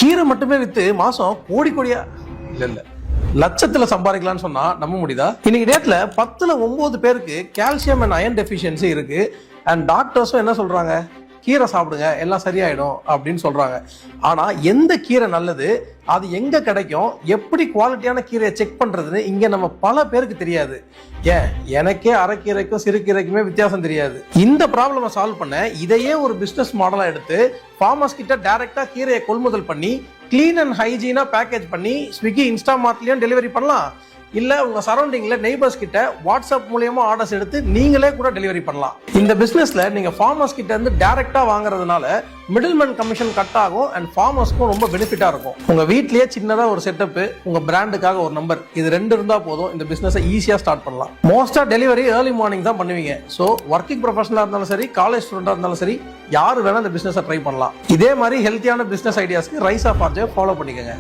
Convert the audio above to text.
கீரை மட்டுமே வித்து மாசம் கோடி கோடியா இல்ல லட்சத்துல சம்பாதிக்கலாம்னு சொன்னா நம்ப முடியுதா? இன்னைக்கு டேட்ல 10ல் 9 பேருக்கு கால்சியம் அண்ட் அயன் டெஃபிஷியன்சி இருக்கு. அண்ட் டாக்டர்ஸும் என்ன சொல்றாங்க, கீரை சாப்பிடுங்க எல்லாம் சரியாயிடும் அப்படின்னு சொல்றாங்க. ஆனா எந்த கீரை நல்லது, அது எங்க கிடைக்கும், எப்படி குவாலிட்டியான கீரையை செக் பண்றதுன்னு இங்க நம்ம பல பேருக்கு தெரியாது. ஏன் எனக்கே அரைக்கீரைக்கும் சிறுகீரைக்குமே வித்தியாசம் தெரியாது. இந்த ப்ராப்ளமை சால்வ் பண்ண இதையே ஒரு பிசினஸ் மாடலா எடுத்து ஃபார்மர்ஸ் கிட்ட டைரக்டா கீரையை கொள்முதல் பண்ணி கிளீன் அண்ட் ஹைஜீனா பேக்கேஜ் பண்ணி ஸ்விக்கி இன்ஸ்டாமார்ட்லயும் டெலிவரி பண்ணலாம். இல்ல உங்க சரௌண்டிங்ல நெய்பர்ஸ் கிட்ட வாட்ஸ்அப் மூலியமா ஆர்டர்ஸ் எடுத்து நீங்களே கூட டெலிவரி பண்ணலாம். இந்த பிசினஸ்ல நீங்க ஃபார்மர்ஸ் கிட்ட இருந்து டைரக்டா வாங்குறதுனால மிடில்மேன் கமிஷன் கட் ஆகும் அண்ட் ஃபார்மர்ஸ்க்கும் ரொம்ப பெனிஃபிட்டா இருக்கும். உங்க வீட்லயே சின்னதா ஒரு செட்டப், உங்க பிராண்டுக்காக ஒரு நம்பர், இது 2 இருந்தா போதும் இந்த பிசினஸை ஈஸியா ஸ்டார்ட் பண்ணலாம். மோஸ்டா டெலிவரி ஏர்லி மார்னிங் தான் பண்ணுவீங்க. ஸோ ஒர்க்கிங் ப்ரொஃபஷனலா இருந்தாலும் சரி, காலேஜ் ஸ்டூடெண்டா இருந்தாலும் சரி, யாரு வேணா இந்த பிசினஸை ட்ரை பண்ணலாம். இதே மாதிரி ஹெல்த்தியான பிசினஸ் ஐடியாஸ்க்கு ரைஸ் ஆஃப் ஆர்ஜே ஃபாலோ பண்ணிக்கோங்க.